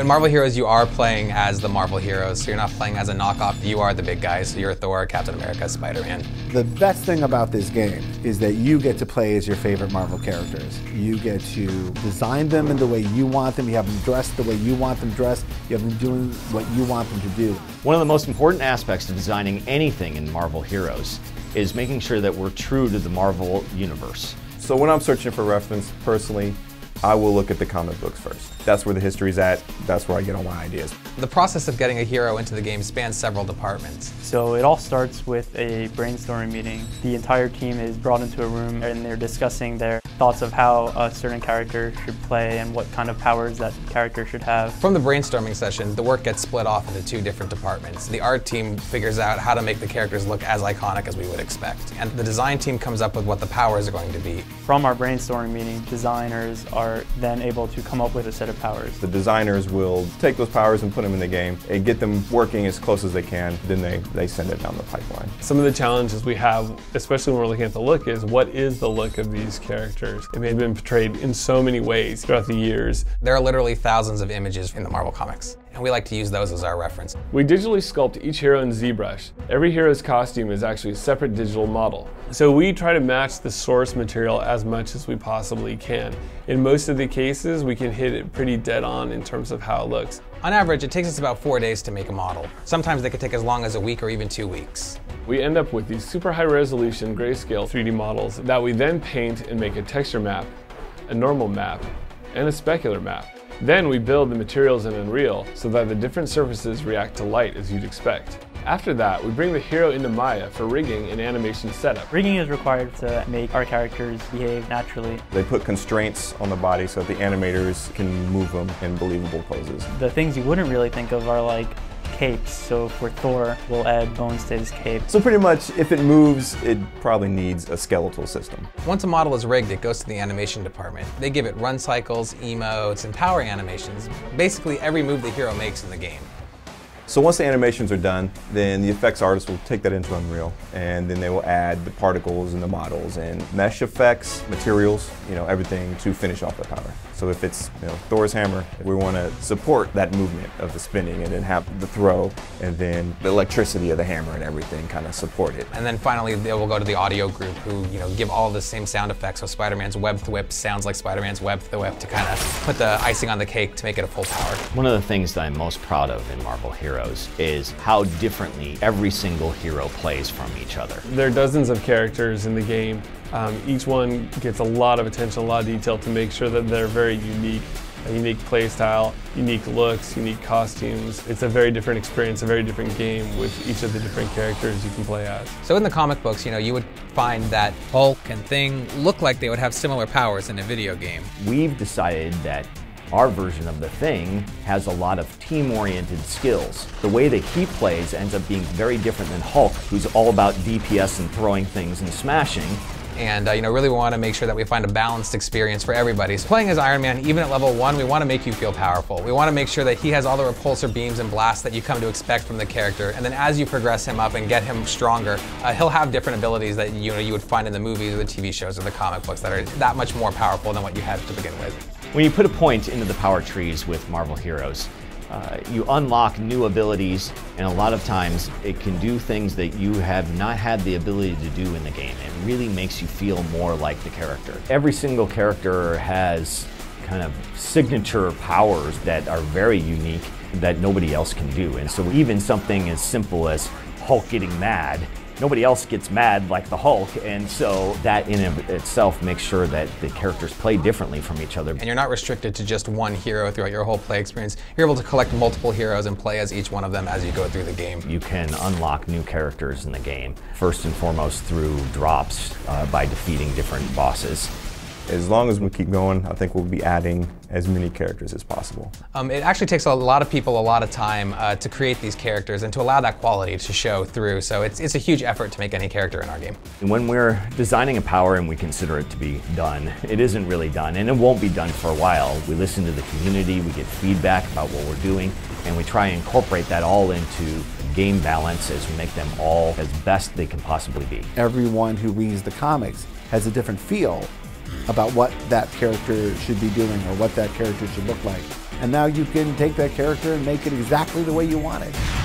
In Marvel Heroes, you are playing as the Marvel Heroes, so you're not playing as a knockoff. You are the big guys, so you're Thor, Captain America, Spider-Man. The best thing about this game is that you get to play as your favorite Marvel characters. You get to design them in the way you want them, you have them dressed the way you want them dressed, you have them doing what you want them to do. One of the most important aspects of designing anything in Marvel Heroes is making sure that we're true to the Marvel universe. So when I'm searching for reference, personally, I will look at the comic books first. That's where the history's at, that's where I get all my ideas. The process of getting a hero into the game spans several departments. So it all starts with a brainstorming meeting. The entire team is brought into a room and they're discussing their thoughts of how a certain character should play and what kind of powers that character should have. From the brainstorming session, the work gets split off into two different departments. The art team figures out how to make the characters look as iconic as we would expect. And the design team comes up with what the powers are going to be. From our brainstorming meeting, designers are then able to come up with a set of powers. The designers will take those powers and put them in the game and get them working as close as they can, then they send it down the pipeline. Some of the challenges we have, especially when we're looking at the look, is what is the look of these characters? It may have been portrayed in so many ways throughout the years. There are literally thousands of images in the Marvel comics, and we like to use those as our reference. We digitally sculpt each hero in ZBrush. Every hero's costume is actually a separate digital model. So we try to match the source material as much as we possibly can. In most of the cases, we can hit it pretty dead on in terms of how it looks. On average, it takes us about 4 days to make a model. Sometimes they could take as long as a week or even 2 weeks. We end up with these super high resolution grayscale 3D models that we then paint and make a texture map, a normal map, and a specular map. Then we build the materials in Unreal so that the different surfaces react to light as you'd expect. After that, we bring the hero into Maya for rigging and animation setup. Rigging is required to make our characters behave naturally. They put constraints on the body so that the animators can move them in believable poses. The things you wouldn't really think of are like capes. So for Thor, we'll add bones to his cape. So pretty much, if it moves, it probably needs a skeletal system. Once a model is rigged, it goes to the animation department. They give it run cycles, emotes, and power animations. Basically every move the hero makes in the game. So once the animations are done, then the effects artist will take that into Unreal, and then they will add the particles and the models and mesh effects, materials, everything to finish off the power. So if it's Thor's hammer, we want to support that movement of the spinning and then have the throw and then the electricity of the hammer and everything kind of support it. And then finally they will go to the audio group who give all the same sound effects. So Spider-Man's web thwip sounds like Spider-Man's web thwip to kind of put the icing on the cake to make it a full power. One of the things that I'm most proud of in Marvel Heroes is how differently every single hero plays from each other. There are dozens of characters in the game. Each one gets a lot of attention, a lot of detail to make sure that they're very unique. A unique play style, unique looks, unique costumes. It's a very different experience, a very different game with each of the different characters you can play as. So in the comic books, you would find that Hulk and Thing look like they would have similar powers in a video game. We've decided that our version of the Thing has a lot of team-oriented skills. The way that he plays ends up being very different than Hulk, who's all about DPS and throwing things and smashing. And really we want to make sure that we find a balanced experience for everybody. So playing as Iron Man, even at level 1, we want to make you feel powerful. We want to make sure that he has all the repulsor beams and blasts that you come to expect from the character. And then as you progress him up and get him stronger, he'll have different abilities that you would find in the movies or the TV shows or the comic books that are that much more powerful than what you had to begin with. When you put a point into the power trees with Marvel Heroes, you unlock new abilities, and a lot of times it can do things that you have not had the ability to do in the game. It really makes you feel more like the character. Every single character has kind of signature powers that are very unique that nobody else can do. And so even something as simple as Hulk getting mad, nobody else gets mad like the Hulk, and so that in and of itself makes sure that the characters play differently from each other. And you're not restricted to just one hero throughout your whole play experience. You're able to collect multiple heroes and play as each one of them as you go through the game. You can unlock new characters in the game, first and foremost through drops by defeating different bosses. As long as we keep going, I think we'll be adding as many characters as possible. It actually takes a lot of people a lot of time to create these characters and to allow that quality to show through. So it's a huge effort to make any character in our game. When we're designing a power and we consider it to be done, it isn't really done, and it won't be done for a while. We listen to the community, we get feedback about what we're doing, and we try and incorporate that all into game balance as we make them all as best they can possibly be. Everyone who reads the comics has a different feel about what that character should be doing or what that character should look like. And now you can take that character and make it exactly the way you want it.